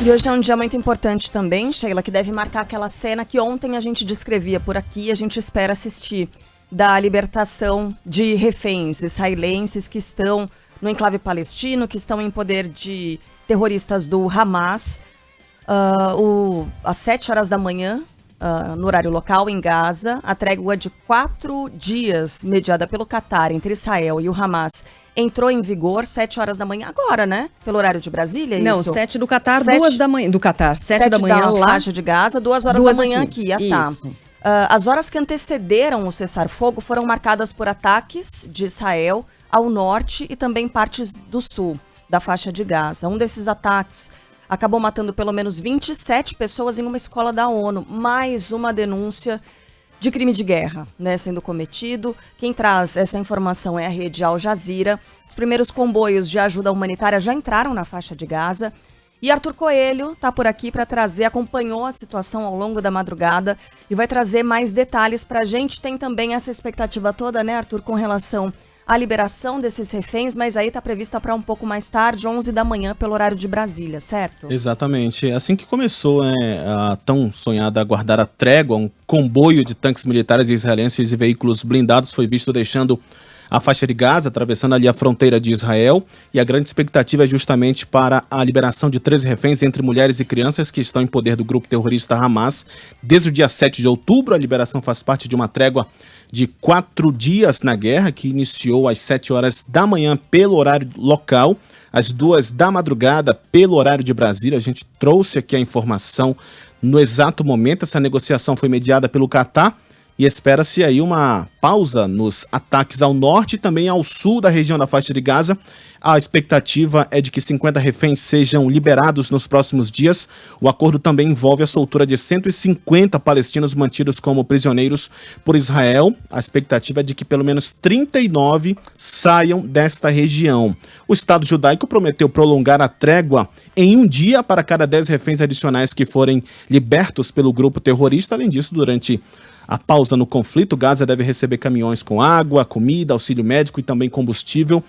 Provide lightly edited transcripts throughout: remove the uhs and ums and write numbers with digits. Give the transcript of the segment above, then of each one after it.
E hoje é um dia muito importante também, Sheila, que deve marcar aquela cena que ontem a gente descrevia por aqui e a gente espera assistir, da libertação de reféns israelenses que estão no enclave palestino, que estão em poder de terroristas do Hamas, às 7 horas da manhã, no horário local, em Gaza. A trégua de 4 dias, mediada pelo Qatar, entre Israel e o Hamas, entrou em vigor 7 horas da manhã, agora, né? Pelo horário de Brasília, é Não, isso? 7 do Catar, 2 da manhã. Do Catar, 7 da manhã da lá. faixa de Gaza, 2 horas da manhã aqui. Isso. As horas que antecederam o cessar-fogo foram marcadas por ataques de Israel ao norte e também partes do sul da faixa de Gaza. Um desses ataques acabou matando pelo menos 27 pessoas em uma escola da ONU. Mais uma denúncia de crime de guerra, né, sendo cometido. Quem traz essa informação é a rede Al Jazeera. Os primeiros comboios de ajuda humanitária já entraram na faixa de Gaza. E Arthur Coelho está por aqui para trazer, acompanhou a situação ao longo da madrugada e vai trazer mais detalhes para a gente. Tem também essa expectativa toda, né, Arthur, com relação à liberação desses reféns, mas aí está prevista para um pouco mais tarde, 11 da manhã, pelo horário de Brasília, certo? Exatamente. Assim que começou a tão sonhada guardar a trégua, um comboio de tanques militares israelenses e veículos blindados foi visto deixando a faixa de Gaza, atravessando ali a fronteira de Israel, e a grande expectativa é justamente para a liberação de 13 reféns entre mulheres e crianças que estão em poder do grupo terrorista Hamas. Desde o dia 7 de outubro, a liberação faz parte de uma trégua de 4 dias na guerra, que iniciou às 7 horas da manhã pelo horário local, às 2 da madrugada pelo horário de Brasília. A gente trouxe aqui a informação no exato momento. Essa negociação foi mediada pelo Qatar, e espera-se aí uma pausa nos ataques ao norte e também ao sul da região da faixa de Gaza. A expectativa é de que 50 reféns sejam liberados nos próximos dias. O acordo também envolve a soltura de 150 palestinos mantidos como prisioneiros por Israel. A expectativa é de que pelo menos 39 saiam desta região. O Estado judaico prometeu prolongar a trégua em um dia para cada 10 reféns adicionais que forem libertos pelo grupo terrorista. Além disso, durante a pausa no conflito, Gaza deve receber caminhões com água, comida, auxílio médico e também combustível.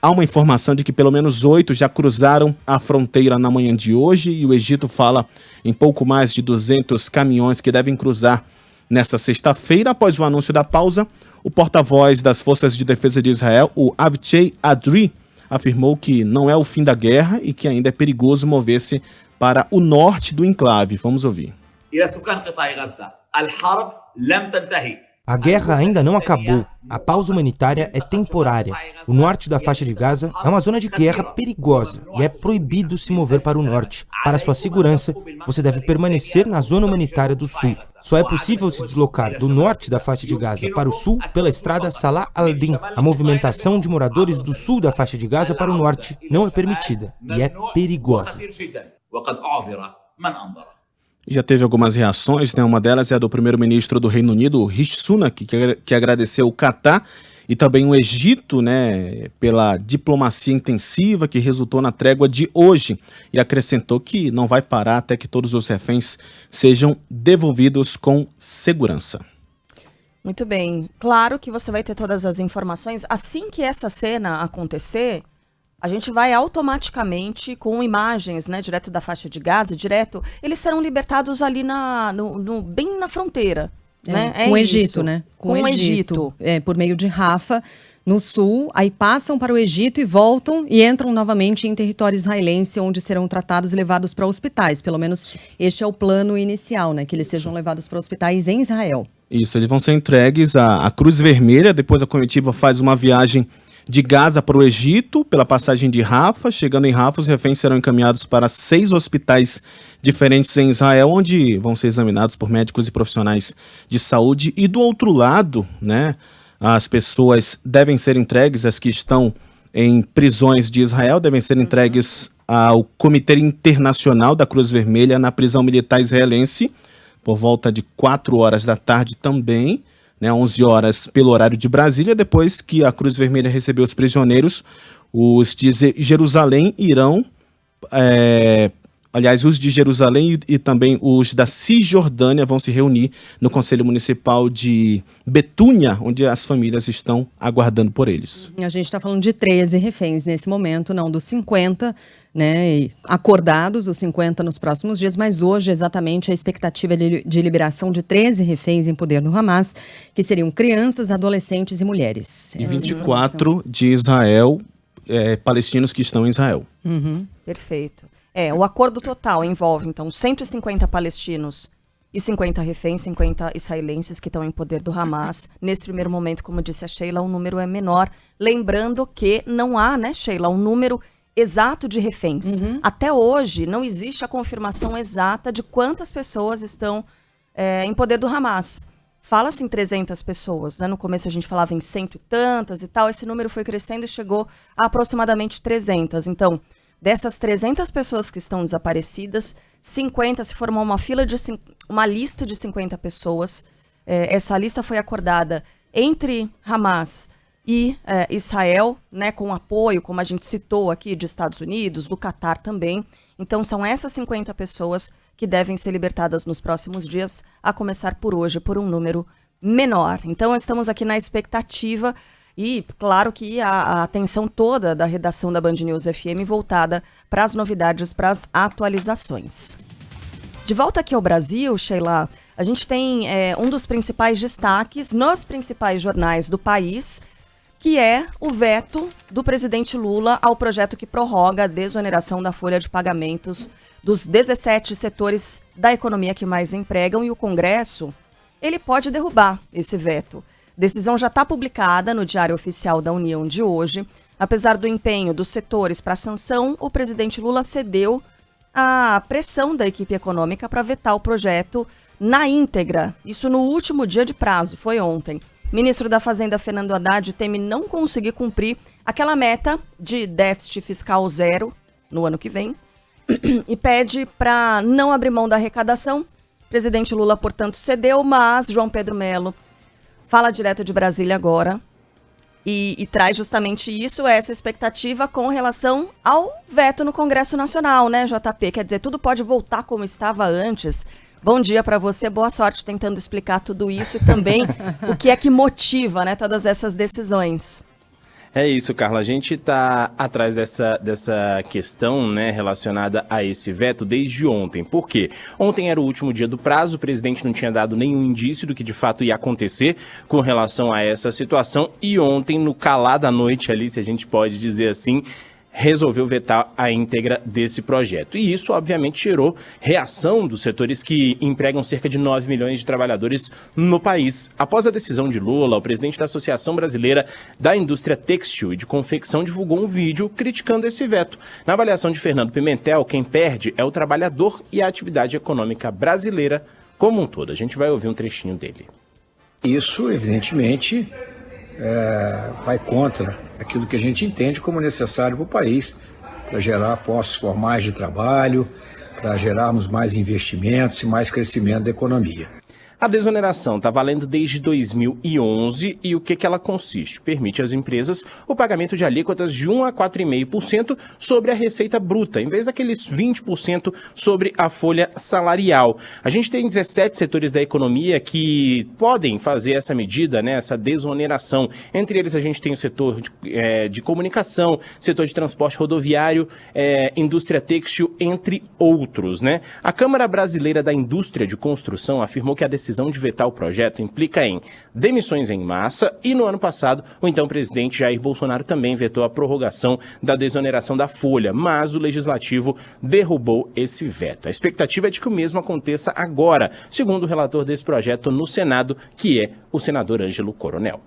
Há uma informação de que pelo menos 8 já cruzaram a fronteira na manhã de hoje, e o Egito fala em pouco mais de 200 caminhões que devem cruzar nesta sexta-feira. Após o anúncio da pausa, o porta-voz das Forças de Defesa de Israel, o Avichai Adri, afirmou que não é o fim da guerra e que ainda é perigoso mover-se para o norte do enclave. Vamos ouvir. A guerra ainda não acabou. A pausa humanitária é temporária. O norte da faixa de Gaza é uma zona de guerra perigosa e é proibido se mover para o norte. Para sua segurança, você deve permanecer na zona humanitária do sul. Só é possível se deslocar do norte da faixa de Gaza para o sul pela estrada Salah al-Din. A movimentação de moradores do sul da faixa de Gaza para o norte não é permitida e é perigosa. Já teve algumas reações, né? Uma delas é a do primeiro-ministro do Reino Unido, Rishi Sunak, que agradeceu o Qatar e também o Egito, né, pela diplomacia intensiva que resultou na trégua de hoje, e acrescentou que não vai parar até que todos os reféns sejam devolvidos com segurança. Muito bem. Claro que você vai ter todas as informações. Assim que essa cena acontecer, a gente vai automaticamente, com imagens, né, direto da faixa de Gaza, eles serão libertados ali bem na fronteira. Né? Com o Egito, né? Com o Egito. Por meio de Rafah, no sul, aí passam para o Egito e voltam e entram novamente em território israelense, onde serão tratados e levados para hospitais. Pelo menos este é o plano inicial, né? Que eles sejam levados para hospitais em Israel. Isso, eles vão ser entregues à Cruz Vermelha. Depois a comitiva faz uma viagem de Gaza para o Egito, pela passagem de Rafah. Chegando em Rafah, os reféns serão encaminhados para 6 hospitais diferentes em Israel, onde vão ser examinados por médicos e profissionais de saúde. E do outro lado, né, as pessoas devem ser entregues, as que estão em prisões de Israel, devem ser entregues ao Comitê Internacional da Cruz Vermelha na prisão militar israelense, por volta de 4 horas da tarde também, né, 11 horas pelo horário de Brasília. Depois que a Cruz Vermelha recebeu os prisioneiros, os de Jerusalém irão, os de Jerusalém e também os da Cisjordânia vão se reunir no Conselho Municipal de Betúnia, onde as famílias estão aguardando por eles. A gente está falando de 13 reféns nesse momento, não dos 50 né, acordados, os 50 nos próximos dias, mas hoje exatamente a expectativa de liberação de 13 reféns em poder do Hamas, que seriam crianças, adolescentes e mulheres. E 24 de Israel, palestinos que estão em Israel. Uhum. Perfeito. O acordo total envolve, então, 150 palestinos e 50 reféns, 50 israelenses que estão em poder do Hamas. Nesse primeiro momento, como disse a Sheila, o número é menor. Lembrando que não há, né, Sheila, um número exato de reféns. Até hoje, não existe a confirmação exata de quantas pessoas estão em poder do Hamas. Fala-se em 300 pessoas, né? No começo a gente falava em cento e tantas e tal. Esse número foi crescendo e chegou a aproximadamente 300. Então, dessas 300 pessoas que estão desaparecidas, 50 se formou uma lista de 50 pessoas. Essa lista foi acordada entre Hamas e Israel, né, com apoio, como a gente citou aqui, de Estados Unidos, do Catar também. Então, são essas 50 pessoas que devem ser libertadas nos próximos dias, a começar por hoje, por um número menor. Então, estamos aqui na expectativa e, claro que a atenção toda da redação da Band News FM voltada para as novidades, para as atualizações. De volta aqui ao Brasil, Sheila, a gente tem um dos principais destaques nos principais jornais do país, que é o veto do presidente Lula ao projeto que prorroga a desoneração da folha de pagamentos dos 17 setores da economia que mais empregam, e o Congresso, ele pode derrubar esse veto. Decisão já está publicada no Diário Oficial da União de hoje. Apesar do empenho dos setores para a sanção, o presidente Lula cedeu à pressão da equipe econômica para vetar o projeto na íntegra. Isso no último dia de prazo, foi ontem. Ministro da Fazenda, Fernando Haddad, teme não conseguir cumprir aquela meta de déficit fiscal zero no ano que vem e pede para não abrir mão da arrecadação. Presidente Lula, portanto, cedeu, mas João Pedro Melo fala direto de Brasília agora e traz justamente isso, essa expectativa com relação ao veto no Congresso Nacional, né, JP? Quer dizer, tudo pode voltar como estava antes. Bom dia para você, boa sorte tentando explicar tudo isso e também o que é que motiva, né, todas essas decisões. É isso, Carla. A gente está atrás dessa questão, né, relacionada a esse veto desde ontem. Por quê? Ontem era o último dia do prazo, o presidente não tinha dado nenhum indício do que de fato ia acontecer com relação a essa situação. E ontem, no calar da noite ali, se a gente pode dizer assim, resolveu vetar a íntegra desse projeto. E isso, obviamente, gerou reação dos setores que empregam cerca de 9 milhões de trabalhadores no país. Após a decisão de Lula, o presidente da Associação Brasileira da Indústria Têxtil e de Confecção divulgou um vídeo criticando esse veto. Na avaliação de Fernando Pimentel, quem perde é o trabalhador e a atividade econômica brasileira como um todo. A gente vai ouvir um trechinho dele. Isso, evidentemente, vai contra aquilo que a gente entende como necessário para o país, para gerar postos formais de trabalho, para gerarmos mais investimentos e mais crescimento da economia. A desoneração está valendo desde 2011 e o que ela consiste? Permite às empresas o pagamento de alíquotas de 1 a 4,5% sobre a receita bruta, em vez daqueles 20% sobre a folha salarial. A gente tem 17 setores da economia que podem fazer essa medida, né, essa desoneração. Entre eles a gente tem o setor de comunicação, setor de transporte rodoviário, indústria têxtil, entre outros, né? A Câmara Brasileira da Indústria de Construção afirmou que a decisão de vetar o projeto implica em demissões em massa e, no ano passado, o então presidente Jair Bolsonaro também vetou a prorrogação da desoneração da folha, mas o Legislativo derrubou esse veto. A expectativa é de que o mesmo aconteça agora, segundo o relator desse projeto no Senado, que é o senador Ângelo Coronel.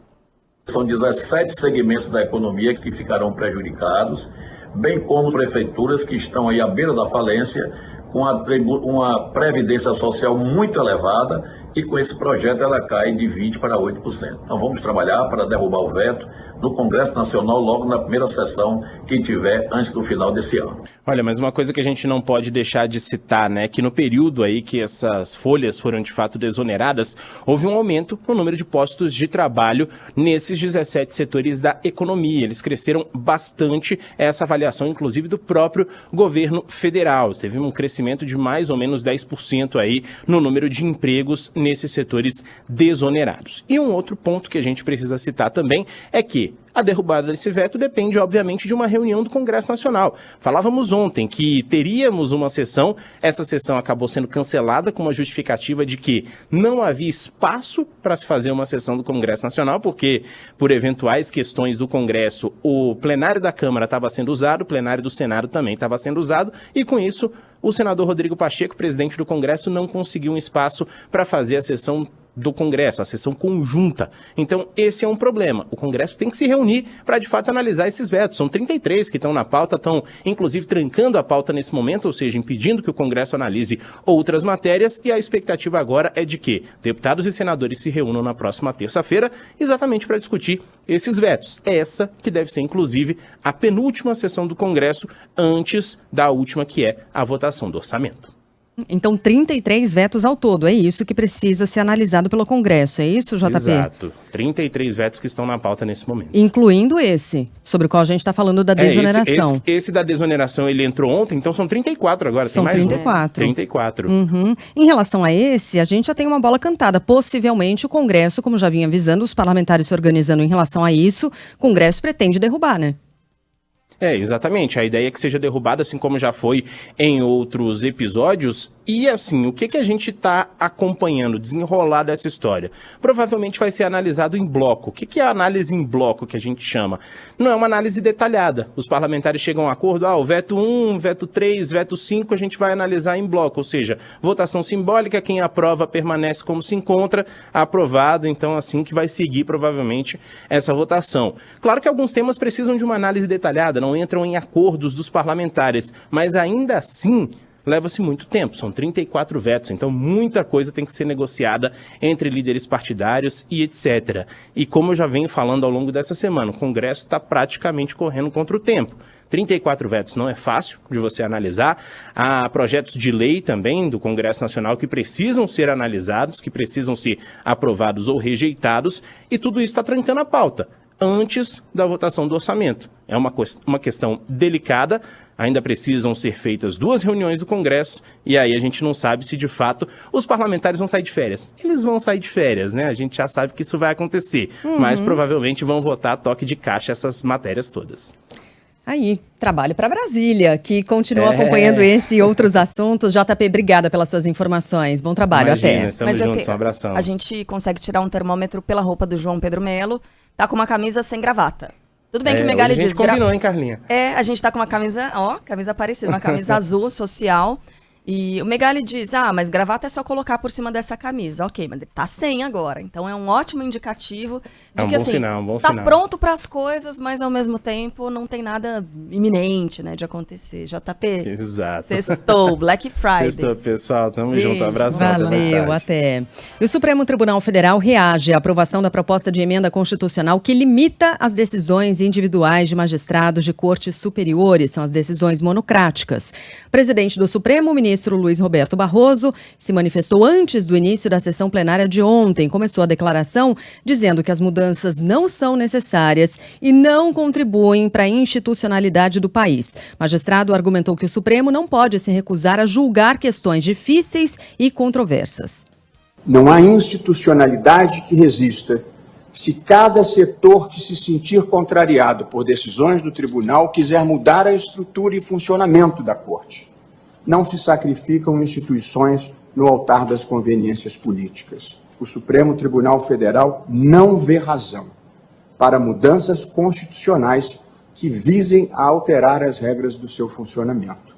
São 17 segmentos da economia que ficarão prejudicados, bem como prefeituras que estão aí à beira da falência, com uma previdência social muito elevada, e com esse projeto ela cai de 20% para 8%. Então vamos trabalhar para derrubar o veto no Congresso Nacional logo na primeira sessão que tiver antes do final desse ano. Olha, mas uma coisa que a gente não pode deixar de citar, né, que no período aí que essas folhas foram de fato desoneradas, houve um aumento no número de postos de trabalho nesses 17 setores da economia. Eles cresceram bastante, essa avaliação inclusive do próprio governo federal. Teve um crescimento de mais ou menos 10% aí no número de empregos nesses setores desonerados. E um outro ponto que a gente precisa citar também é que a derrubada desse veto depende, obviamente, de uma reunião do Congresso Nacional. Falávamos ontem que teríamos uma sessão, essa sessão acabou sendo cancelada com uma justificativa de que não havia espaço para se fazer uma sessão do Congresso Nacional, porque, por eventuais questões do Congresso, o plenário da Câmara estava sendo usado, o plenário do Senado também estava sendo usado, e com isso, o senador Rodrigo Pacheco, presidente do Congresso, não conseguiu um espaço para fazer a sessão do Congresso, a sessão conjunta. Então, esse é um problema. O Congresso tem que se reunir para, de fato, analisar esses vetos. São 33 que estão na pauta, estão, inclusive, trancando a pauta nesse momento, ou seja, impedindo que o Congresso analise outras matérias, e a expectativa agora é de que deputados e senadores se reúnam na próxima terça-feira, exatamente para discutir esses vetos. Essa que deve ser, inclusive, a penúltima sessão do Congresso, antes da última, que é a votação do orçamento. Então, 33 vetos ao todo, é isso que precisa ser analisado pelo Congresso, é isso, JP? Exato, 33 vetos que estão na pauta nesse momento. Incluindo esse, sobre o qual a gente está falando da desoneração. Esse da desoneração, ele entrou ontem, então são 34 agora. São tem mais 34. 34. Uhum. Em relação a esse, a gente já tem uma bola cantada. Possivelmente o Congresso, como já vinha avisando, os parlamentares se organizando em relação a isso, o Congresso pretende derrubar, né? Exatamente. A ideia é que seja derrubada, assim como já foi em outros episódios. E assim, o que a gente está acompanhando, desenrolar dessa história? Provavelmente vai ser analisado em bloco. O que é a análise em bloco que a gente chama? Não é uma análise detalhada. Os parlamentares chegam a um acordo, o veto 1, veto 3, veto 5, a gente vai analisar em bloco. Ou seja, votação simbólica, quem aprova permanece como se encontra, aprovado. Então, assim que vai seguir provavelmente essa votação. Claro que alguns temas precisam de uma análise detalhada, não entram em acordos dos parlamentares, mas ainda assim leva-se muito tempo, são 34 vetos, então muita coisa tem que ser negociada entre líderes partidários e etc. E como eu já venho falando ao longo dessa semana, o Congresso está praticamente correndo contra o tempo. 34 vetos não é fácil de você analisar. Há projetos de lei também do Congresso Nacional que precisam ser analisados, que precisam ser aprovados ou rejeitados, e tudo isso está trancando a pauta antes da votação do orçamento. É uma questão delicada, ainda precisam ser feitas 2 reuniões do Congresso, e aí a gente não sabe se de fato os parlamentares vão sair de férias. Eles vão sair de férias, né? A gente já sabe que isso vai acontecer, mas provavelmente vão votar a toque de caixa essas matérias todas. Aí, trabalho para Brasília, que continua acompanhando esse e outros assuntos. JP, obrigada pelas suas informações. Bom trabalho, Imagina, até. Estamos juntos, um abração. A gente consegue tirar um termômetro pela roupa do João Pedro Melo. Tá com uma camisa sem gravata. Tudo bem que o Megali diz... A gente combinou, hein, Carlinha? A gente tá com uma camisa, camisa parecida, uma camisa azul, social. E o Megali diz, mas gravata é só colocar por cima dessa camisa. Ok, mas ele tá sem agora. Então é um ótimo indicativo de que, assim, tá pronto para as coisas, mas ao mesmo tempo não tem nada iminente, né, de acontecer. JP, exato. Sextou, Black Friday. Sextou, pessoal. Tamo junto. Um abração. Valeu, até. E o Supremo Tribunal Federal reage à aprovação da proposta de emenda constitucional que limita as decisões individuais de magistrados de cortes superiores. São as decisões monocráticas. O presidente do Supremo, o ministro Luiz Roberto Barroso, se manifestou antes do início da sessão plenária de ontem. Começou a declaração dizendo que as mudanças não são necessárias e não contribuem para a institucionalidade do país. O magistrado argumentou que o Supremo não pode se recusar a julgar questões difíceis e controversas. Não há institucionalidade que resista se cada setor que se sentir contrariado por decisões do tribunal quiser mudar a estrutura e funcionamento da Corte. Não se sacrificam instituições no altar das conveniências políticas. O Supremo Tribunal Federal não vê razão para mudanças constitucionais que visem a alterar as regras do seu funcionamento.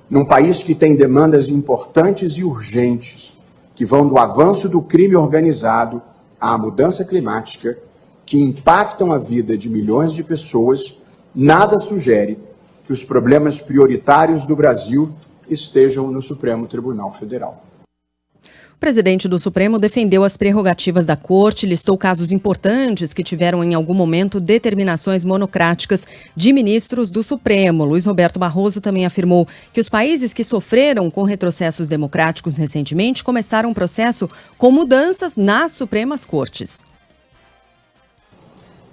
Num país que tem demandas importantes e urgentes, que vão do avanço do crime organizado à mudança climática, que impactam a vida de milhões de pessoas, nada sugere que os problemas prioritários do Brasil estejam no Supremo Tribunal Federal. O presidente do Supremo defendeu as prerrogativas da Corte, listou casos importantes que tiveram em algum momento determinações monocráticas de ministros do Supremo. Luiz Roberto Barroso também afirmou que os países que sofreram com retrocessos democráticos recentemente começaram um processo com mudanças nas Supremas Cortes.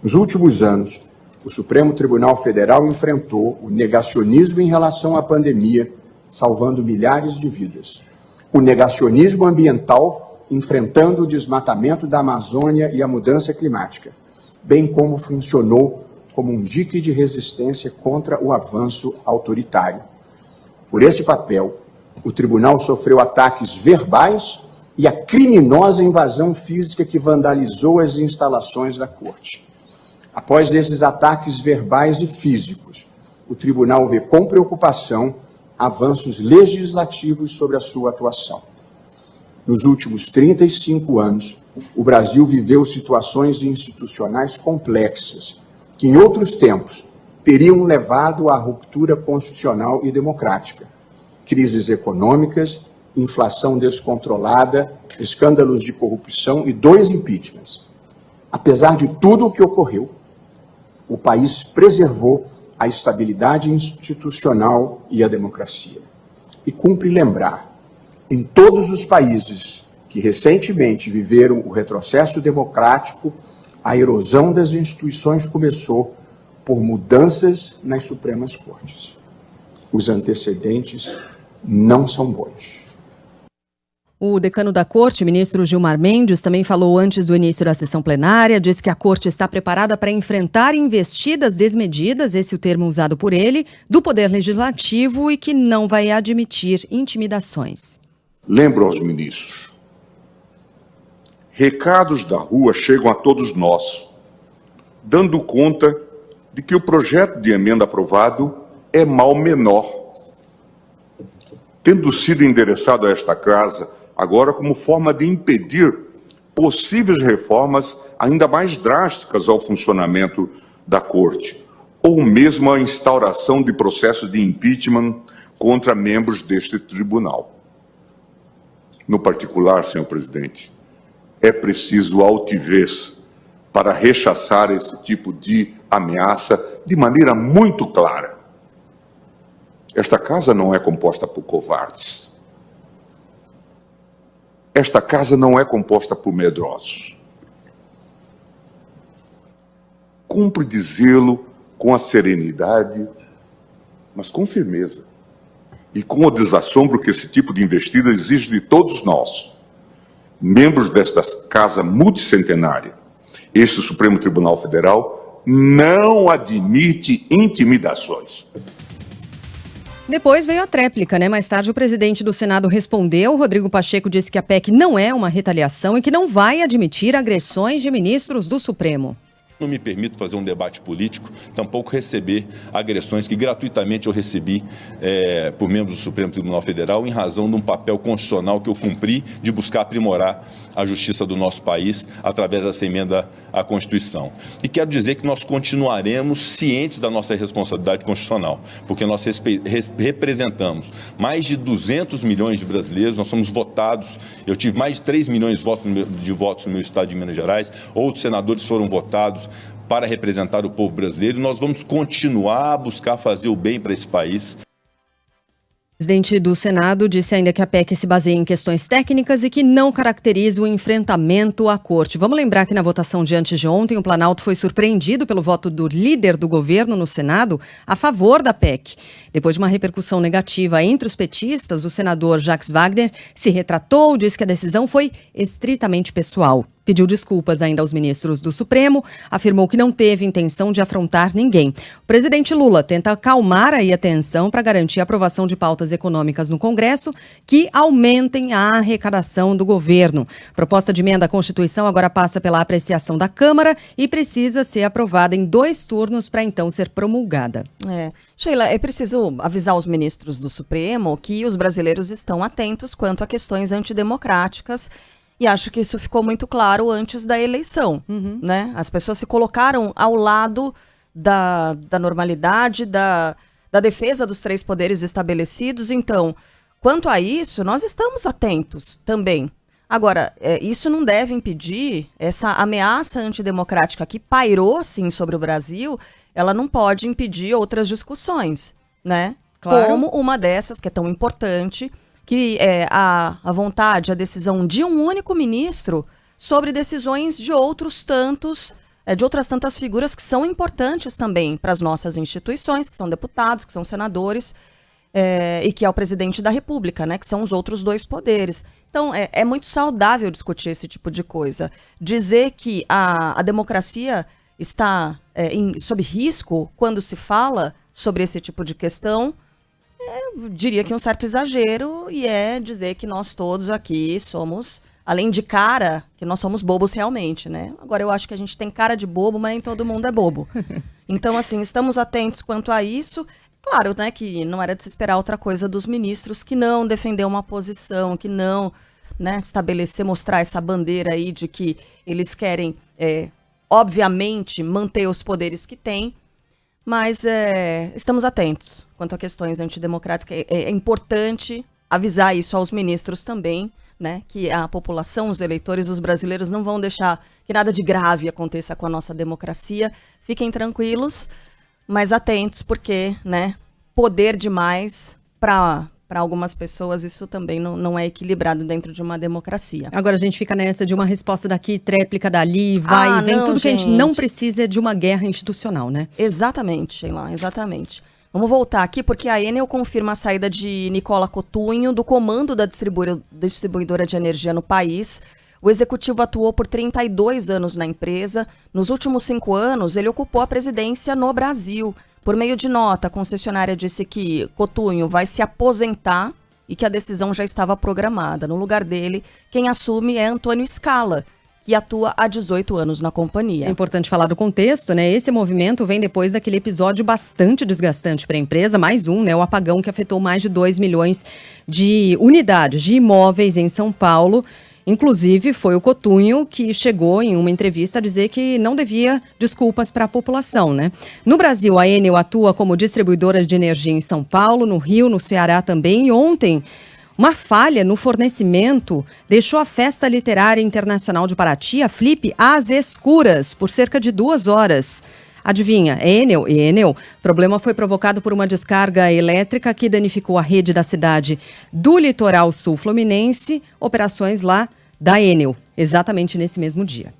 Nos últimos anos, o Supremo Tribunal Federal enfrentou o negacionismo em relação à pandemia, salvando milhares de vidas. O negacionismo ambiental enfrentando o desmatamento da Amazônia e a mudança climática, bem como funcionou como um dique de resistência contra o avanço autoritário. Por esse papel, o tribunal sofreu ataques verbais e a criminosa invasão física que vandalizou as instalações da Corte. Após esses ataques verbais e físicos, o tribunal vê com preocupação avanços legislativos sobre a sua atuação. Nos últimos 35 anos, o Brasil viveu situações institucionais complexas, que em outros tempos teriam levado à ruptura constitucional e democrática. Crises econômicas, inflação descontrolada, escândalos de corrupção e 2 impeachments. Apesar de tudo o que ocorreu, o país preservou a estabilidade institucional e a democracia. E cumpre lembrar, em todos os países que recentemente viveram o retrocesso democrático, a erosão das instituições começou por mudanças nas Supremas Cortes. Os antecedentes não são bons. O decano da Corte, ministro Gilmar Mendes, também falou antes do início da sessão plenária, disse que a Corte está preparada para enfrentar investidas desmedidas, esse é o termo usado por ele, do Poder Legislativo e que não vai admitir intimidações. Lembro aos ministros, recados da rua chegam a todos nós, dando conta de que o projeto de emenda aprovado é mal menor, tendo sido endereçado a esta casa agora como forma de impedir possíveis reformas ainda mais drásticas ao funcionamento da Corte, ou mesmo a instauração de processos de impeachment contra membros deste tribunal. No particular, senhor presidente, é preciso altivez para rechaçar esse tipo de ameaça de maneira muito clara. Esta casa não é composta por covardes. Esta casa não é composta por medrosos. Cumpre dizê-lo com a serenidade, mas com firmeza. E com o desassombro que esse tipo de investida exige de todos nós, membros desta casa multicentenária. Este Supremo Tribunal Federal não admite intimidações. Depois veio a tréplica, né? Mais tarde o presidente do Senado respondeu. Rodrigo Pacheco disse que a PEC não é uma retaliação e que não vai admitir agressões de ministros do Supremo. Não me permito fazer um debate político, tampouco receber agressões que gratuitamente eu recebi por membros do Supremo Tribunal Federal em razão de um papel constitucional que eu cumpri de buscar aprimorar a justiça do nosso país através dessa emenda à Constituição. E quero dizer que nós continuaremos cientes da nossa responsabilidade constitucional, porque nós representamos mais de 200 milhões de brasileiros, nós somos votados, eu tive mais de 3 milhões de votos no meu estado de Minas Gerais, outros senadores foram votados para representar o povo brasileiro, e nós vamos continuar a buscar fazer o bem para esse país. O presidente do Senado disse ainda que a PEC se baseia em questões técnicas e que não caracteriza o enfrentamento à corte. Vamos lembrar que na votação de antes de ontem, o Planalto foi surpreendido pelo voto do líder do governo no Senado a favor da PEC. Depois de uma repercussão negativa entre os petistas, o senador Jacques Wagner se retratou, disse que a decisão foi estritamente pessoal. Pediu desculpas ainda aos ministros do Supremo, afirmou que não teve intenção de afrontar ninguém. O presidente Lula tenta acalmar aí a tensão para garantir a aprovação de pautas econômicas no Congresso que aumentem a arrecadação do governo. A proposta de emenda à Constituição agora passa pela apreciação da Câmara e precisa ser aprovada em 2 turnos para então ser promulgada. Sheila, é preciso avisar os ministros do Supremo que os brasileiros estão atentos quanto a questões antidemocráticas. E acho que isso ficou muito claro antes da eleição, né? As pessoas se colocaram ao lado da normalidade, da defesa dos 3 poderes estabelecidos. Então, quanto a isso, nós estamos atentos também. Agora, isso não deve impedir essa ameaça antidemocrática que pairou, sim, sobre o Brasil, ela não pode impedir outras discussões, né? Claro. Como uma dessas, que é tão importante, que é a vontade, a decisão de um único ministro sobre decisões de outros tantos, de outras tantas figuras que são importantes também para as nossas instituições, que são deputados, que são senadores. e que é o presidente da República, né? Que são os outros dois poderes. Então, é muito saudável discutir esse tipo de coisa. Dizer que a democracia está sob risco quando se fala sobre esse tipo de questão, eu diria que é um certo exagero, e é dizer que nós todos aqui somos, além de cara, que nós somos bobos realmente, né? Agora, eu acho que a gente tem cara de bobo, mas nem todo mundo é bobo. Então, assim, estamos atentos quanto a isso. Claro, né, que não era de se esperar outra coisa dos ministros, que não defender uma posição, que não, né, mostrar essa bandeira aí de que eles querem, obviamente, manter os poderes que têm, mas estamos atentos quanto a questões antidemocráticas. É importante avisar isso aos ministros também, né, que a população, os eleitores, os brasileiros não vão deixar que nada de grave aconteça com a nossa democracia. Fiquem tranquilos, mas atentos, porque, né, poder demais para algumas pessoas, isso também não é equilibrado dentro de uma democracia. Agora a gente fica nessa de uma resposta daqui, tréplica dali, vai e vem. Tudo que a gente não precisa é de uma guerra institucional, né? Exatamente, Sheila, exatamente. Vamos voltar aqui, porque a Enel confirma a saída de Nicola Cotugno do comando da distribuidora de energia no país. O executivo atuou por 32 anos na empresa. Nos últimos 5 anos, ele ocupou a presidência no Brasil. Por meio de nota, a concessionária disse que Cotugno vai se aposentar e que a decisão já estava programada. No lugar dele, quem assume é Antônio Scala, que atua há 18 anos na companhia. É importante falar do contexto, né? Esse movimento vem depois daquele episódio bastante desgastante para a empresa, mais um, né? O apagão que afetou mais de 2 milhões de unidades de imóveis em São Paulo. Inclusive, foi o Cotugno que chegou em uma entrevista a dizer que não devia desculpas para a população, né? No Brasil, a Enel atua como distribuidora de energia em São Paulo, no Rio, no Ceará também. E ontem, uma falha no fornecimento deixou a Festa Literária Internacional de Paraty, a Flip, às escuras, por cerca de 2 horas. Adivinha, Enel. O problema foi provocado por uma descarga elétrica que danificou a rede da cidade do litoral sul fluminense, operações lá da Enel, exatamente nesse mesmo dia.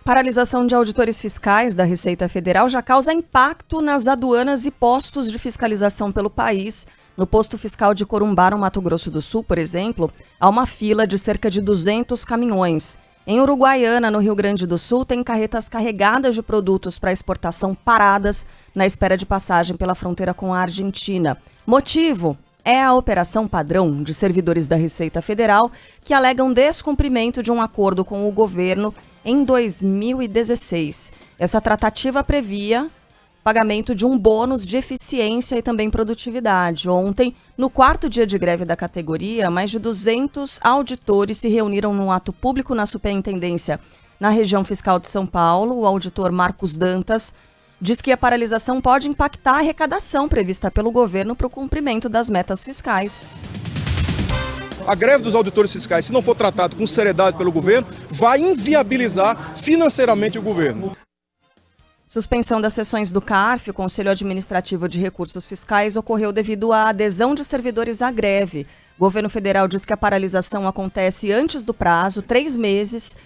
Paralisação de auditores fiscais da Receita Federal já causa impacto nas aduanas e postos de fiscalização pelo país. No posto fiscal de Corumbá, no Mato Grosso do Sul, por exemplo, há uma fila de cerca de 200 caminhões. Em Uruguaiana, no Rio Grande do Sul, tem carretas carregadas de produtos para exportação paradas na espera de passagem pela fronteira com a Argentina. Motivo é a operação padrão de servidores da Receita Federal que alegam descumprimento de um acordo com o governo em 2016. Essa tratativa previa pagamento de um bônus de eficiência e também produtividade. Ontem, no 4º dia de greve da categoria, mais de 200 auditores se reuniram num ato público na Superintendência na região fiscal de São Paulo. O auditor Marcos Dantas diz que a paralisação pode impactar a arrecadação prevista pelo governo para o cumprimento das metas fiscais. A greve dos auditores fiscais, se não for tratado com seriedade pelo governo, vai inviabilizar financeiramente o governo. Suspensão das sessões do CARF, o Conselho Administrativo de Recursos Fiscais, ocorreu devido à adesão de servidores à greve. O governo federal diz que a paralisação acontece antes do prazo, 3 meses,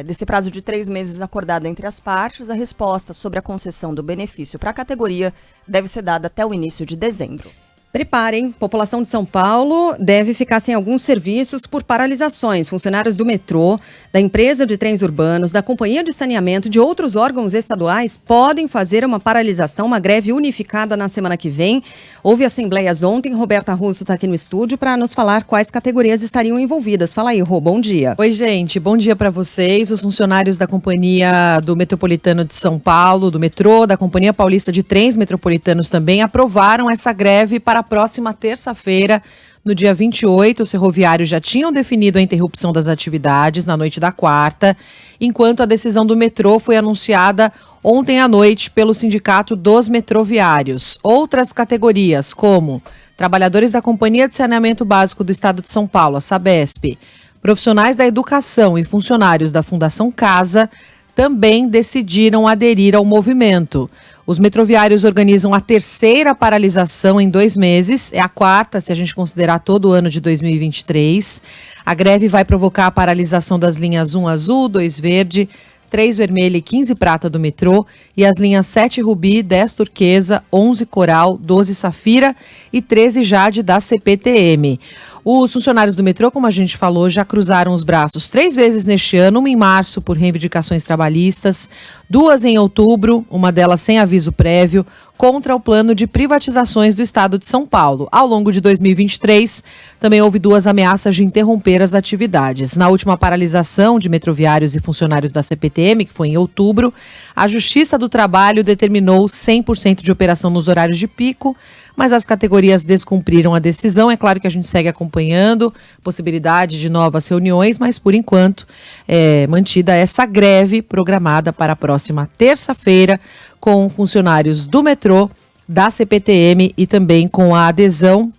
desse prazo de 3 meses acordado entre as partes. A resposta sobre a concessão do benefício para a categoria deve ser dada até o início de dezembro. Preparem, população de São Paulo deve ficar sem alguns serviços por paralisações. Funcionários do metrô, da empresa de trens urbanos, da companhia de saneamento e de outros órgãos estaduais podem fazer uma paralisação, uma greve unificada na semana que vem. Houve assembleias ontem, Roberta Russo está aqui no estúdio para nos falar quais categorias estariam envolvidas. Fala aí, Rô, bom dia. Oi, gente, bom dia para vocês. Os funcionários da Companhia do Metropolitano de São Paulo, do metrô, da Companhia Paulista de Trens Metropolitanos também aprovaram essa greve para a próxima terça-feira, no dia 28. Os ferroviários já tinham definido a interrupção das atividades na noite da quarta, enquanto a decisão do metrô foi anunciada ontem à noite pelo Sindicato dos Metroviários. Outras categorias, como trabalhadores da Companhia de Saneamento Básico do Estado de São Paulo, a Sabesp, profissionais da educação e funcionários da Fundação Casa, também decidiram aderir ao movimento. Os metroviários organizam a terceira paralisação em 2 meses, é a quarta se a gente considerar todo o ano de 2023. A greve vai provocar a paralisação das linhas 1 azul, 2 verde, 3 vermelha e 15 prata do metrô e as linhas 7 rubi, 10 turquesa, 11 coral, 12 safira e 13 jade da CPTM. Os funcionários do metrô, como a gente falou, já cruzaram os braços 3 vezes neste ano, uma em março por reivindicações trabalhistas, 2 em outubro, uma delas sem aviso prévio, contra o plano de privatizações do estado de São Paulo. Ao longo de 2023, também houve 2 ameaças de interromper as atividades. Na última paralisação de metroviários e funcionários da CPTM, que foi em outubro, a Justiça do Trabalho determinou 100% de operação nos horários de pico, mas as categorias descumpriram a decisão. É claro que a gente segue acompanhando possibilidade de novas reuniões, mas por enquanto é mantida essa greve programada para a próxima terça-feira com funcionários do metrô, da CPTM e também com a adesão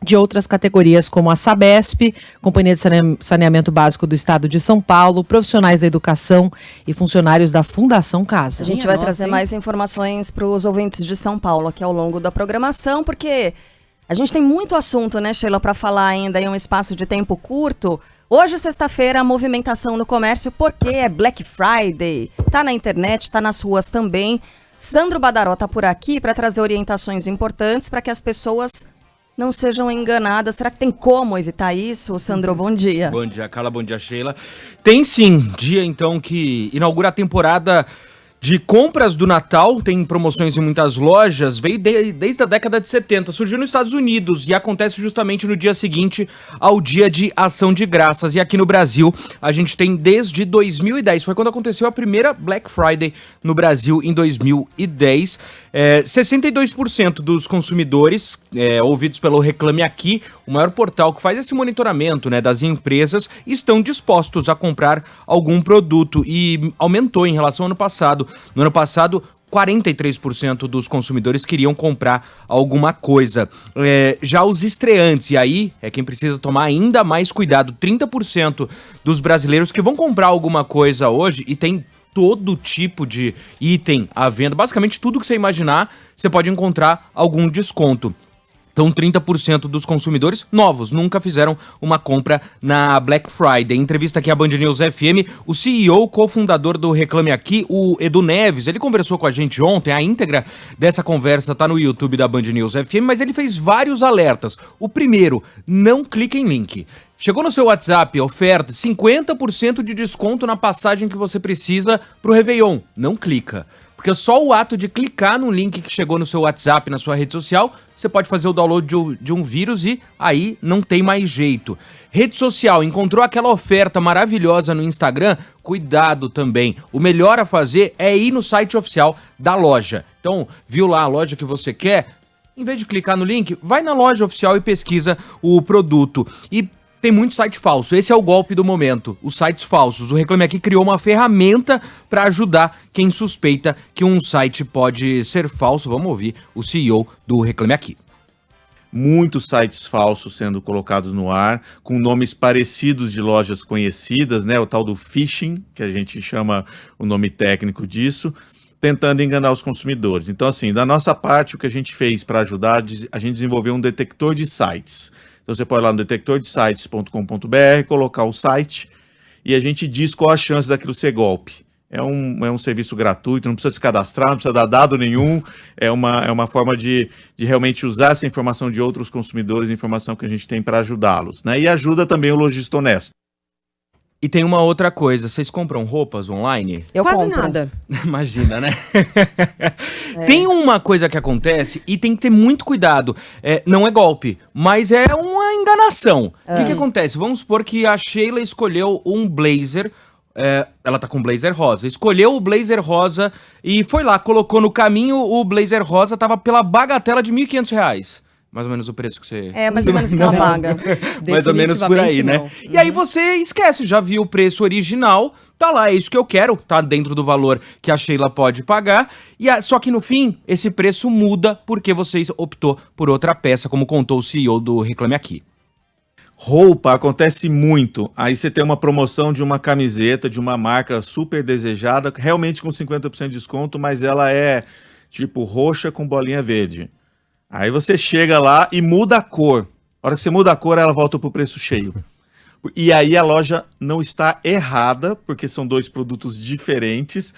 de outras categorias como a Sabesp, Companhia de Saneamento Básico do Estado de São Paulo, profissionais da educação e funcionários da Fundação Casa. A gente vai trazer mais informações para os ouvintes de São Paulo aqui ao longo da programação, porque a gente tem muito assunto, né, Sheila, para falar ainda em um espaço de tempo curto. Hoje, sexta-feira, a movimentação no comércio, porque é Black Friday, tá na internet, tá nas ruas também. Sandro Badaró tá por aqui para trazer orientações importantes para que as pessoas não sejam enganadas. Será que tem como evitar isso? Sandro, bom dia. Bom dia, Carla. Bom dia, Sheila. Tem sim. Dia, então, que inaugura a temporada de compras do Natal. Tem promoções em muitas lojas. Veio desde a década de 70. Surgiu nos Estados Unidos e acontece justamente no dia seguinte ao dia de Ação de Graças. E aqui no Brasil, a gente tem desde 2010. Foi quando aconteceu a primeira Black Friday no Brasil, em 2010. 62% dos consumidores ouvidos pelo Reclame Aqui, o maior portal que faz esse monitoramento, né, das empresas, estão dispostos a comprar algum produto e aumentou em relação ao ano passado. No ano passado, 43% dos consumidores queriam comprar alguma coisa. Já os estreantes, e aí é quem precisa tomar ainda mais cuidado, 30% dos brasileiros que vão comprar alguma coisa hoje, e tem todo tipo de item à venda, basicamente tudo que você imaginar, você pode encontrar algum desconto. Então, 30% dos consumidores novos nunca fizeram uma compra na Black Friday. Em entrevista aqui à Band News FM, o CEO, cofundador do Reclame Aqui, o Edu Neves, ele conversou com a gente ontem. A íntegra dessa conversa tá no YouTube da Band News FM, mas ele fez vários alertas. O primeiro, não clique em link. Chegou no seu WhatsApp, oferta, 50% de desconto na passagem que você precisa pro Réveillon. Não clica. Porque só o ato de clicar no link que chegou no seu WhatsApp, na sua rede social, você pode fazer o download de um vírus e aí não tem mais jeito. Rede social, encontrou aquela oferta maravilhosa no Instagram? Cuidado também. O melhor a fazer é ir no site oficial da loja. Então, viu lá a loja que você quer? Em vez de clicar no link, vai na loja oficial e pesquisa o produto. E tem muito site falso, esse é o golpe do momento, os sites falsos. O Reclame Aqui criou uma ferramenta para ajudar quem suspeita que um site pode ser falso. Vamos ouvir o CEO do Reclame Aqui. Muitos sites falsos sendo colocados no ar, com nomes parecidos de lojas conhecidas, né? O tal do phishing, que a gente chama o nome técnico disso, tentando enganar os consumidores. Então, assim, da nossa parte, o que a gente fez para ajudar, a gente desenvolveu um detector de sites. Então você pode ir lá no detectordesites.com.br, colocar o site e a gente diz qual a chance daquilo ser golpe. É um serviço gratuito, não precisa se cadastrar, não precisa dar dado nenhum, é uma forma de realmente usar essa informação de outros consumidores, informação que a gente tem para ajudá-los, né? E ajuda também o lojista honesto. E tem uma outra coisa, vocês compram roupas online? Eu quase nada. Imagina, né? Tem uma coisa que acontece e tem que ter muito cuidado. Não é golpe, mas é uma enganação. O que acontece? Vamos supor que a Sheila escolheu um blazer, ela tá com blazer rosa. Escolheu o blazer rosa e foi lá, colocou no caminho, o blazer rosa tava pela bagatela de R$1.500. Mais ou menos o preço que você... mais ou menos que ela paga. Mais ou menos por aí, né? E aí você esquece, já viu o preço original, tá lá, é isso que eu quero, tá dentro do valor que a Sheila pode pagar, só que no fim, esse preço muda porque você optou por outra peça, como contou o CEO do Reclame Aqui. Roupa acontece muito, aí você tem uma promoção de uma camiseta, de uma marca super desejada, realmente com 50% de desconto, mas ela é tipo roxa com bolinha verde. Aí você chega lá e muda a cor. A hora que você muda a cor, ela volta pro preço cheio. E aí a loja não está errada, porque são 2 produtos diferentes,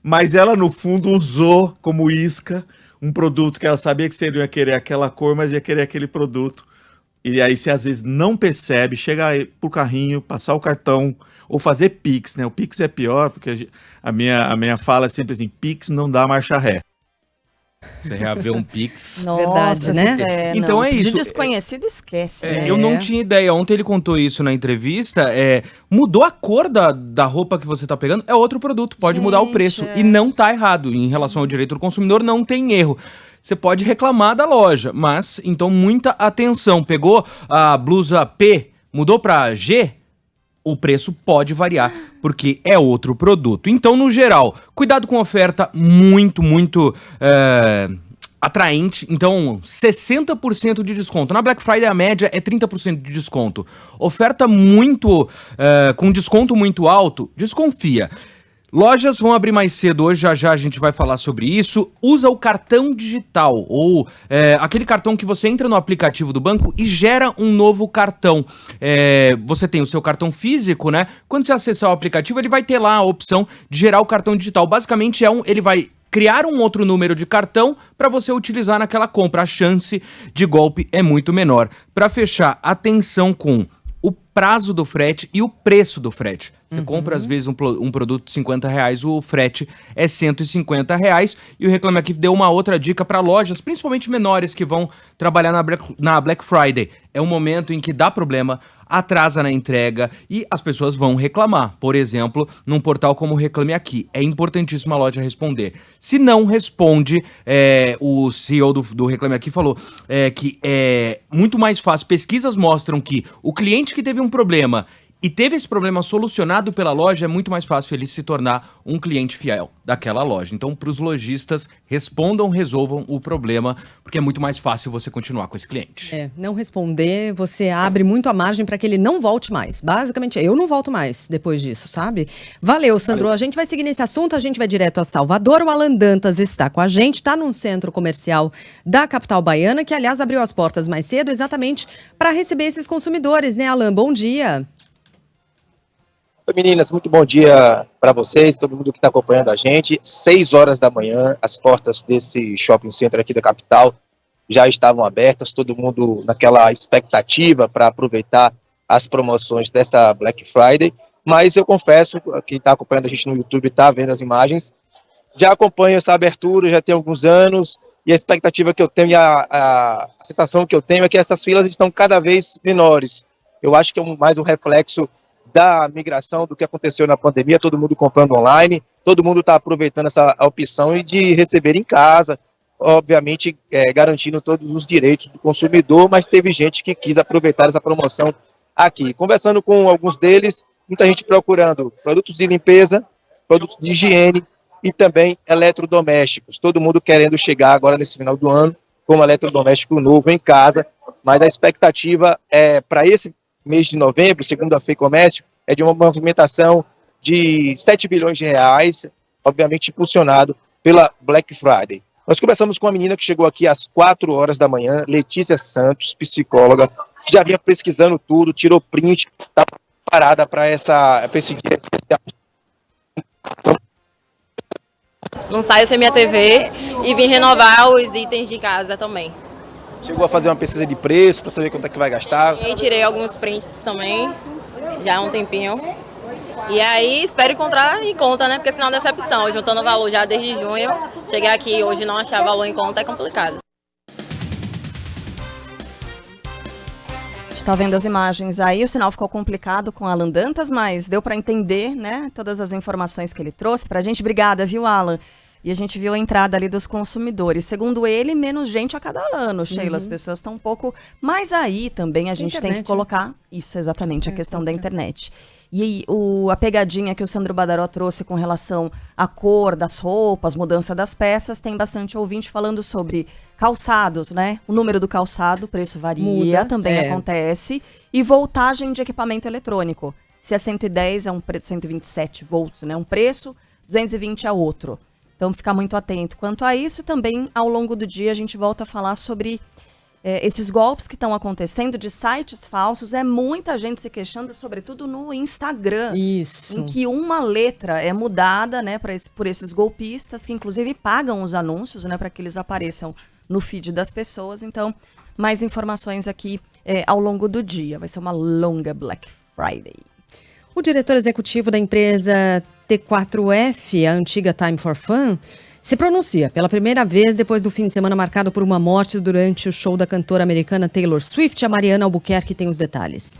mas ela no fundo usou como isca um produto que ela sabia que você não ia querer aquela cor, mas ia querer aquele produto. E aí você às vezes não percebe, chega aí pro carrinho, passar o cartão ou fazer Pix, né? O Pix é pior, porque a minha fala é sempre assim, Pix não dá marcha ré. Você reaver um Pix. Nossa, Verdade, né? Então é isso. De desconhecido, esquece. né? Eu não tinha ideia. Ontem ele contou isso na entrevista. Mudou a cor da roupa que você tá pegando, é outro produto. Pode mudar o preço. E não tá errado. Em relação ao direito do consumidor, não tem erro. Você pode reclamar da loja, mas, então, muita atenção. Pegou a blusa P, mudou pra G, o preço pode variar, porque é outro produto. Então, no geral, cuidado com oferta muito atraente. Então, 60% de desconto. Na Black Friday, a média é 30% de desconto. Oferta com desconto muito alto, desconfia. Lojas vão abrir mais cedo hoje, já a gente vai falar sobre isso. Usa o cartão digital, ou aquele cartão que você entra no aplicativo do banco e gera um novo cartão. Você tem o seu cartão físico, né? Quando você acessar o aplicativo, ele vai ter lá a opção de gerar o cartão digital. Basicamente, ele vai criar um outro número de cartão para você utilizar naquela compra. A chance de golpe é muito menor. Para fechar, atenção com o prazo do frete e o preço do frete. Você compra, às vezes, um produto de R$50, o frete é R$150. E o Reclame Aqui deu uma outra dica para lojas, principalmente menores, que vão trabalhar na Black Friday. É um momento em que dá problema, atrasa na entrega e as pessoas vão reclamar. Por exemplo, num portal como o Reclame Aqui. É importantíssimo a loja responder. Se não responde, o CEO do Reclame Aqui falou que é muito mais fácil. Pesquisas mostram que o cliente que teve um problema e teve esse problema solucionado pela loja, é muito mais fácil ele se tornar um cliente fiel daquela loja. Então, para os lojistas, resolvam o problema, porque é muito mais fácil você continuar com esse cliente. Não responder, você abre muito a margem para que ele não volte mais. Basicamente, eu não volto mais depois disso, sabe? Valeu, Sandro. Valeu. A gente vai seguir nesse assunto, a gente vai direto a Salvador. O Alan Dantas está com a gente, está num centro comercial da capital baiana, que, aliás, abriu as portas mais cedo, exatamente para receber esses consumidores, né, Alan? Bom dia. Oi, meninas, muito bom dia para vocês, todo mundo que está acompanhando a gente. 6 horas da manhã, as portas desse shopping center aqui da capital já estavam abertas, todo mundo naquela expectativa para aproveitar as promoções dessa Black Friday. Mas eu confesso, quem está acompanhando a gente no YouTube está vendo as imagens, já acompanho essa abertura, já tem alguns anos, e a expectativa que eu tenho, e a sensação que eu tenho é que essas filas estão cada vez menores. Eu acho que é mais um reflexo da migração, do que aconteceu na pandemia, todo mundo comprando online, todo mundo está aproveitando essa opção de receber em casa, obviamente garantindo todos os direitos do consumidor, mas teve gente que quis aproveitar essa promoção aqui. Conversando com alguns deles, muita gente procurando produtos de limpeza, produtos de higiene e também eletrodomésticos. Todo mundo querendo chegar agora nesse final do ano com um eletrodoméstico novo em casa, mas a expectativa para esse mês de novembro, segundo a FEComércio, é de uma movimentação de 7 bilhões de reais, obviamente impulsionado pela Black Friday. Nós conversamos com uma menina que chegou aqui às 4 horas da manhã, Letícia Santos, psicóloga, que já vinha pesquisando tudo, tirou print, está preparada para esse dia especial. Não saio sem minha TV e vim renovar os itens de casa também. Chegou a fazer uma pesquisa de preço para saber quanto é que vai gastar? E tirei alguns prints também, já há um tempinho. E aí espero encontrar em conta, né? Porque senão é decepção. Juntando valor já desde junho, chegar aqui hoje e não achar valor em conta é complicado. Está vendo as imagens aí, o sinal ficou complicado com Alan Dantas, mas deu para entender, né? Todas as informações que ele trouxe pra gente. Obrigada, viu, Alan? E a gente viu a entrada ali dos consumidores. Segundo ele, menos gente a cada ano, Sheila. As pessoas estão um pouco... Mas aí também a gente tem que colocar... Isso, exatamente, a questão da internet. E a pegadinha que o Sandro Badaró trouxe com relação à cor das roupas, mudança das peças, tem bastante ouvinte falando sobre calçados, né? O número do calçado, o preço varia, também acontece. E voltagem de equipamento eletrônico. Se é 110, é um preço 127 volts, né? Um preço, 220 é outro. Então, ficar muito atento quanto a isso. Também, ao longo do dia, a gente volta a falar sobre esses golpes que estão acontecendo de sites falsos, muita gente se queixando, sobretudo no Instagram. Isso. Em que uma letra é mudada, né, por esses golpistas, que inclusive pagam os anúncios, né, para que eles apareçam no feed das pessoas. Então, mais informações aqui ao longo do dia. Vai ser uma longa Black Friday. O diretor executivo da empresa T4F, a antiga Time for Fun, se pronuncia pela primeira vez depois do fim de semana marcado por uma morte durante o show da cantora americana Taylor Swift. A Mariana Albuquerque tem os detalhes.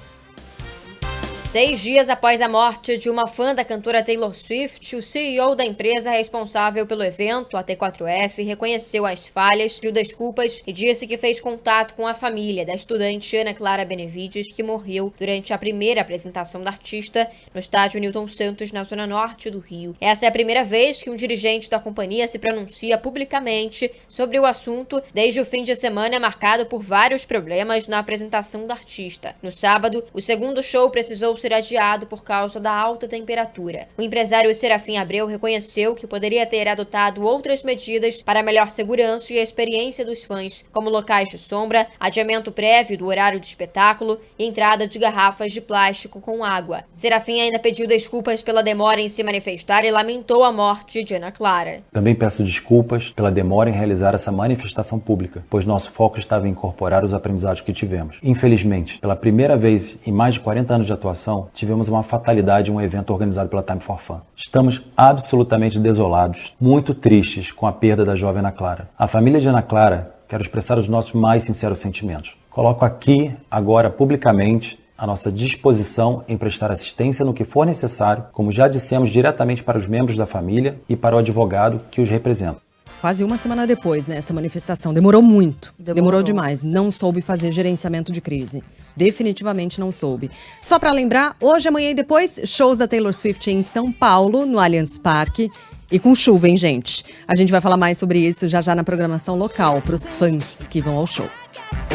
6 dias após a morte de uma fã da cantora Taylor Swift, o CEO da empresa responsável pelo evento, a T4F, reconheceu as falhas, pediu desculpas e disse que fez contato com a família da estudante Ana Clara Benevides, que morreu durante a primeira apresentação da artista no estádio Newton Santos, na zona norte do Rio. Essa é a primeira vez que um dirigente da companhia se pronuncia publicamente sobre o assunto desde o fim de semana marcado por vários problemas na apresentação da artista. No sábado, o segundo show precisou ser adiado por causa da alta temperatura. O empresário Serafim Abreu reconheceu que poderia ter adotado outras medidas para melhor segurança e a experiência dos fãs, como locais de sombra, adiamento prévio do horário do espetáculo e entrada de garrafas de plástico com água. Serafim ainda pediu desculpas pela demora em se manifestar e lamentou a morte de Ana Clara. Também peço desculpas pela demora em realizar essa manifestação pública, pois nosso foco estava em incorporar os aprendizados que tivemos. Infelizmente, pela primeira vez em mais de 40 anos de atuação, tivemos uma fatalidade em um evento organizado pela Time for Fun. Estamos absolutamente desolados, muito tristes com a perda da jovem Ana Clara. A família de Ana Clara, quero expressar os nossos mais sinceros sentimentos. Coloco aqui, agora, publicamente, a nossa disposição em prestar assistência no que for necessário, como já dissemos diretamente para os membros da família e para o advogado que os representa. Quase uma semana depois, né, essa manifestação. Demorou muito. Demorou demais. Não soube fazer gerenciamento de crise. Definitivamente não soube. Só para lembrar, hoje, amanhã e depois, shows da Taylor Swift em São Paulo, no Allianz Parque. E com chuva, hein, gente? A gente vai falar mais sobre isso já na programação local, para os fãs que vão ao show.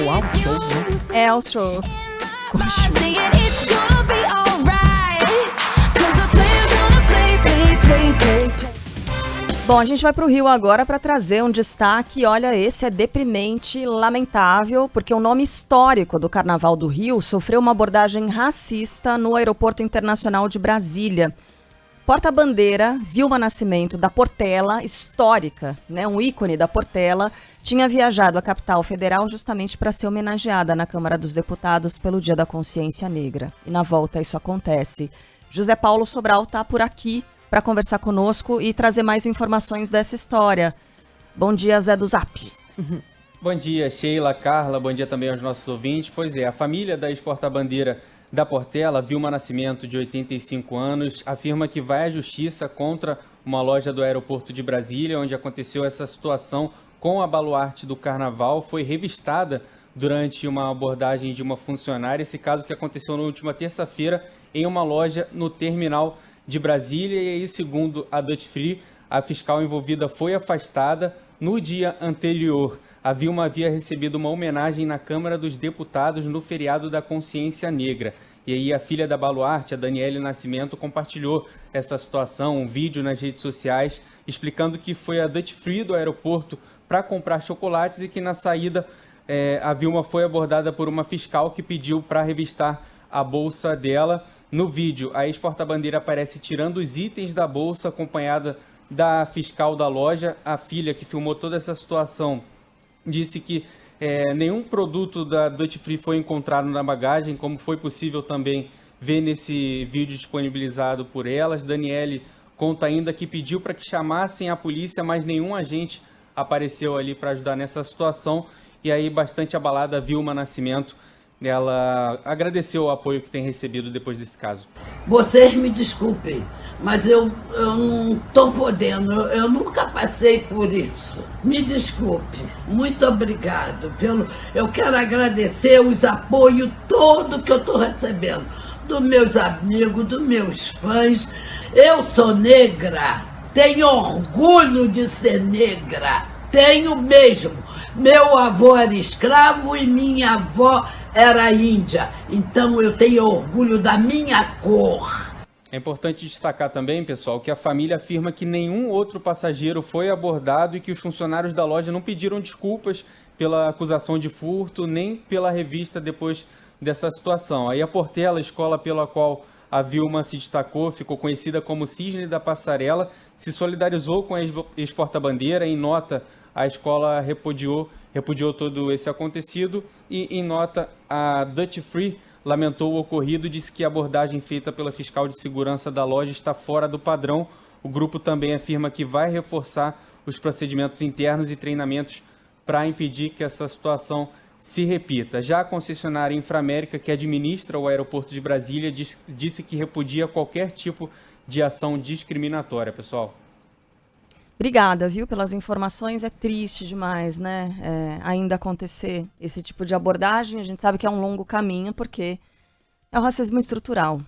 Ou aos shows, né? Aos shows. Com chuva. Bom, a gente vai para o Rio agora para trazer um destaque. Olha, esse é deprimente, lamentável, porque o nome histórico do Carnaval do Rio sofreu uma abordagem racista no Aeroporto Internacional de Brasília. Porta-bandeira Vilma Nascimento, da Portela, histórica, né, um ícone da Portela, tinha viajado à capital federal justamente para ser homenageada na Câmara dos Deputados pelo Dia da Consciência Negra. E na volta isso acontece. José Paulo Sobral está por aqui para conversar conosco e trazer mais informações dessa história. Bom dia, Zé do Zap. Bom dia, Sheila, Carla, bom dia também aos nossos ouvintes. Pois é, a família da ex-porta-bandeira da Portela, Vilma Nascimento, de 85 anos, afirma que vai à justiça contra uma loja do aeroporto de Brasília, onde aconteceu essa situação com a baluarte do Carnaval. Foi revistada durante uma abordagem de uma funcionária, esse caso que aconteceu na última terça-feira em uma loja no terminal de Brasília. E aí, segundo a Duty Free, a fiscal envolvida foi afastada. No dia anterior, a Vilma havia recebido uma homenagem na Câmara dos Deputados no feriado da Consciência Negra. E aí a filha da baluarte, a Daniele Nascimento, compartilhou essa situação, um vídeo nas redes sociais, explicando que foi a Duty Free do aeroporto para comprar chocolates e que na saída a Vilma foi abordada por uma fiscal que pediu para revistar a bolsa dela. No vídeo, a ex-porta-bandeira aparece tirando os itens da bolsa, acompanhada da fiscal da loja. A filha, que filmou toda essa situação, disse que nenhum produto da Duty Free foi encontrado na bagagem, como foi possível também ver nesse vídeo disponibilizado por elas. Daniele conta ainda que pediu para que chamassem a polícia, mas nenhum agente apareceu ali para ajudar nessa situação. E aí, bastante abalada, a Vilma Nascimento, ela agradeceu o apoio que tem recebido depois desse caso. Vocês me desculpem, mas eu não estou podendo, eu nunca passei por isso. Me desculpe, muito obrigado. Eu quero agradecer os apoios todos que eu estou recebendo, dos meus amigos, dos meus fãs. Eu sou negra, tenho orgulho de ser negra, tenho mesmo. Meu avô era escravo e minha avó era índia, então eu tenho orgulho da minha cor. É importante destacar também, pessoal, que a família afirma que nenhum outro passageiro foi abordado e que os funcionários da loja não pediram desculpas pela acusação de furto, nem pela revista depois dessa situação. Aí a Portela, a escola pela qual a Vilma se destacou, ficou conhecida como Cisne da Passarela, se solidarizou com a ex-porta-bandeira. Em nota, a escola repudiou todo esse acontecido e, em nota, a Duty Free lamentou o ocorrido e disse que a abordagem feita pela fiscal de segurança da loja está fora do padrão. O grupo também afirma que vai reforçar os procedimentos internos e treinamentos para impedir que essa situação se repita. Já a concessionária Inframérica, que administra o aeroporto de Brasília, disse que repudia qualquer tipo de ação discriminatória, pessoal. Obrigada, viu, pelas informações. É triste demais, né, ainda acontecer esse tipo de abordagem. A gente sabe que é um longo caminho, porque é o racismo estrutural,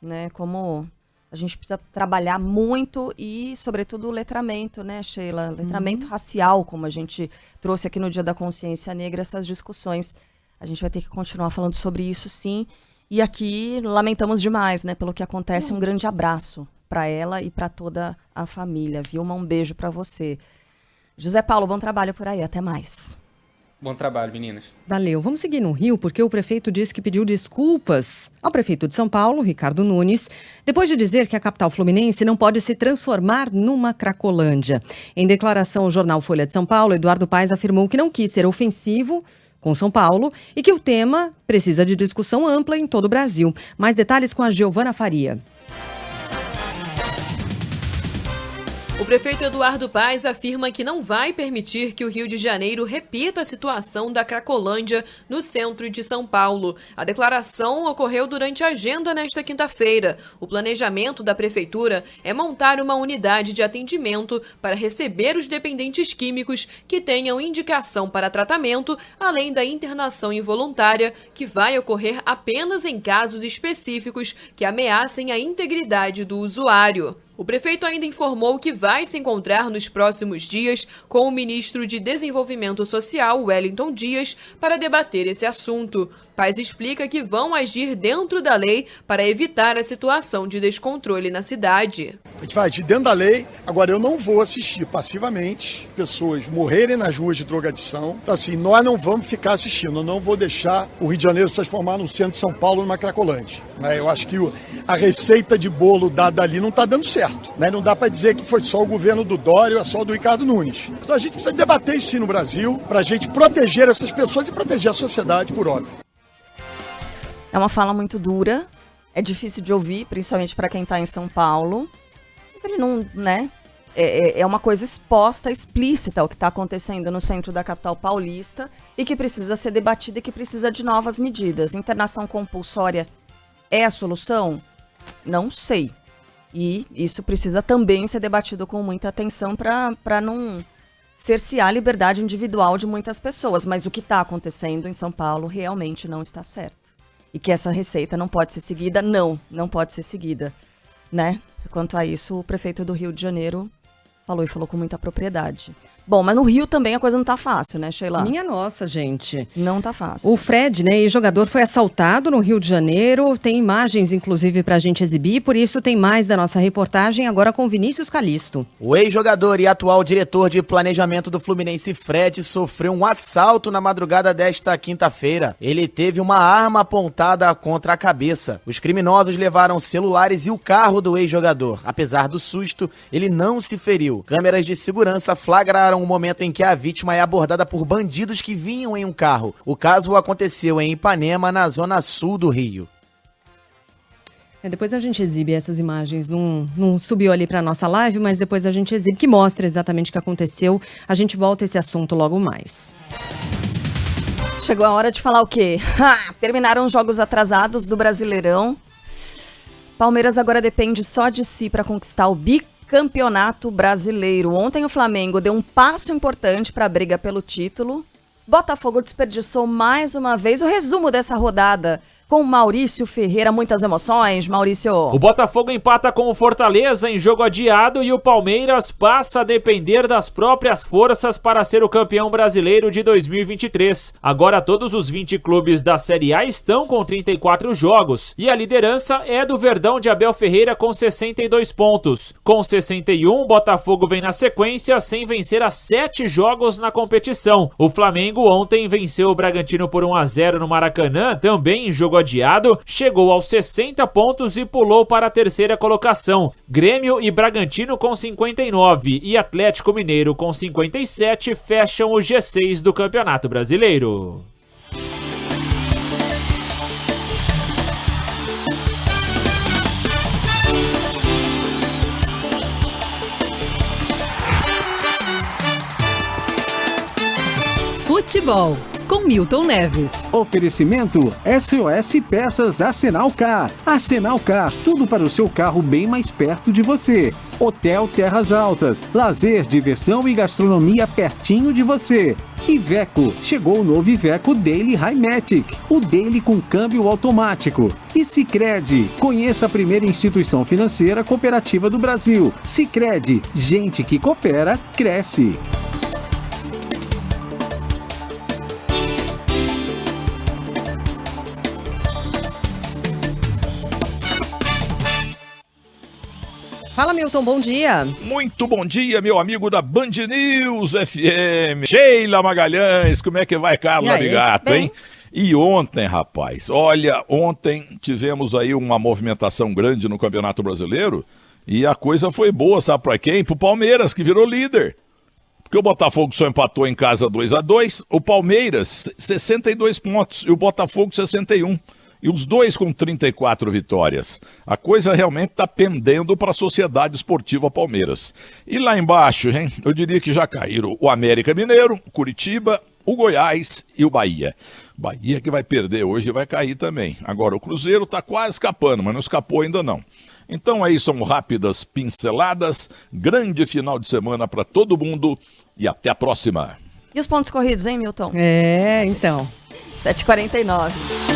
né, como a gente precisa trabalhar muito e, sobretudo, o letramento, né, Sheila? Letramento racial, como a gente trouxe aqui no Dia da Consciência Negra, essas discussões. A gente vai ter que continuar falando sobre isso, sim. E aqui lamentamos demais, né, pelo que acontece. Um grande abraço para ela e para toda a família. Vilma, um beijo para você. José Paulo, bom trabalho por aí. Até mais. Bom trabalho, meninas. Valeu. Vamos seguir no Rio, porque o prefeito disse que pediu desculpas ao prefeito de São Paulo, Ricardo Nunes, depois de dizer que a capital fluminense não pode se transformar numa Cracolândia. Em declaração ao jornal Folha de São Paulo, Eduardo Paes afirmou que não quis ser ofensivo com São Paulo e que o tema precisa de discussão ampla em todo o Brasil. Mais detalhes com a Giovana Faria. O prefeito Eduardo Paes afirma que não vai permitir que o Rio de Janeiro repita a situação da Cracolândia no centro de São Paulo. A declaração ocorreu durante a agenda nesta quinta-feira. O planejamento da prefeitura é montar uma unidade de atendimento para receber os dependentes químicos que tenham indicação para tratamento, além da internação involuntária, que vai ocorrer apenas em casos específicos que ameacem a integridade do usuário. O prefeito ainda informou que vai se encontrar nos próximos dias com o ministro de Desenvolvimento Social, Wellington Dias, para debater esse assunto. Paes explica que vão agir dentro da lei para evitar a situação de descontrole na cidade. A gente vai agir dentro da lei. Agora, eu não vou assistir passivamente pessoas morrerem nas ruas de drogadição. Então, assim, nós não vamos ficar assistindo. Eu não vou deixar o Rio de Janeiro se transformar no centro de São Paulo, numa Cracolândia. Eu acho que a receita de bolo dada ali não está dando certo. Não dá para dizer que foi só o governo do Dória ou só do Ricardo Nunes. Então, a gente precisa debater isso sim no Brasil para a gente proteger essas pessoas e proteger a sociedade, por óbvio. É uma fala muito dura, é difícil de ouvir, principalmente para quem está em São Paulo. Mas ele não, né? É uma coisa exposta, explícita o que está acontecendo no centro da capital paulista e que precisa ser debatida e que precisa de novas medidas. Internação compulsória é a solução? Não sei. E isso precisa também ser debatido com muita atenção para não cercear a liberdade individual de muitas pessoas. Mas o que está acontecendo em São Paulo realmente não está certo. E que essa receita não pode ser seguida, não pode ser seguida, né? Quanto a isso, o prefeito do Rio de Janeiro falou com muita propriedade. Bom, mas no Rio também a coisa não tá fácil, né, Sheila? Minha nossa, gente. Não tá fácil. O Fred, né, ex-jogador, foi assaltado no Rio de Janeiro. Tem imagens, inclusive, pra gente exibir. Por isso tem mais da nossa reportagem agora com Vinícius Calisto. O ex-jogador e atual diretor de planejamento do Fluminense, Fred, sofreu um assalto na madrugada desta quinta-feira. Ele teve uma arma apontada contra a cabeça. Os criminosos levaram celulares e o carro do ex-jogador. Apesar do susto, ele não se feriu. Câmeras de segurança flagraram o momento em que a vítima é abordada por bandidos que vinham em um carro. O caso aconteceu em Ipanema, na zona sul do Rio. Depois a gente exibe essas imagens, não subiu ali para nossa live, mas depois a gente exibe, que mostra exatamente o que aconteceu. A gente volta a esse assunto logo mais. Chegou a hora de falar o quê? Terminaram os jogos atrasados do Brasileirão. Palmeiras agora depende só de si para conquistar o bicampeonato brasileiro. Ontem o Flamengo deu um passo importante para a briga pelo título. Botafogo desperdiçou mais uma vez. O resumo dessa rodada com Maurício Ferreira. Muitas emoções, Maurício. O Botafogo empata com o Fortaleza em jogo adiado e o Palmeiras passa a depender das próprias forças para ser o campeão brasileiro de 2023. Agora todos os 20 clubes da Série A estão com 34 jogos e a liderança é do Verdão de Abel Ferreira com 62 pontos. Com 61, o Botafogo vem na sequência sem vencer há 7 jogos na competição. O Flamengo ontem venceu o Bragantino por 1-0 no Maracanã, também em jogo adiado, chegou aos 60 pontos e pulou para a terceira colocação. Grêmio e Bragantino com 59 e Atlético Mineiro com 57 fecham o G6 do Campeonato Brasileiro. Futebol, com Milton Neves. Oferecimento SOS Peças Arsenal Car. Arsenal Car, tudo para o seu carro bem mais perto de você. Hotel Terras Altas, lazer, diversão e gastronomia pertinho de você. Iveco, chegou o novo Iveco Daily Highmatic, o Daily com câmbio automático. E Sicredi, conheça a primeira instituição financeira cooperativa do Brasil. Sicredi, gente que coopera, cresce. Fala, Milton, bom dia. Muito bom dia, meu amigo da Band News FM. Sheila Magalhães, como é que vai, Carla Ligato, hein? E ontem, rapaz, olha, ontem tivemos aí uma movimentação grande no Campeonato Brasileiro e a coisa foi boa, sabe pra quem? Pro Palmeiras, que virou líder. Porque o Botafogo só empatou em casa 2-2, o Palmeiras 62 pontos e o Botafogo 61. E os dois com 34 vitórias. A coisa realmente está pendendo para a Sociedade Esportiva Palmeiras. E lá embaixo, hein, eu diria que já caíram o América Mineiro, o Curitiba, o Goiás e o Bahia. Bahia que vai perder hoje e vai cair também. Agora o Cruzeiro está quase escapando, mas não escapou ainda não. Então aí são rápidas pinceladas. Grande final de semana para todo mundo e até a próxima. E os pontos corridos, hein, Milton? Então. 7h49.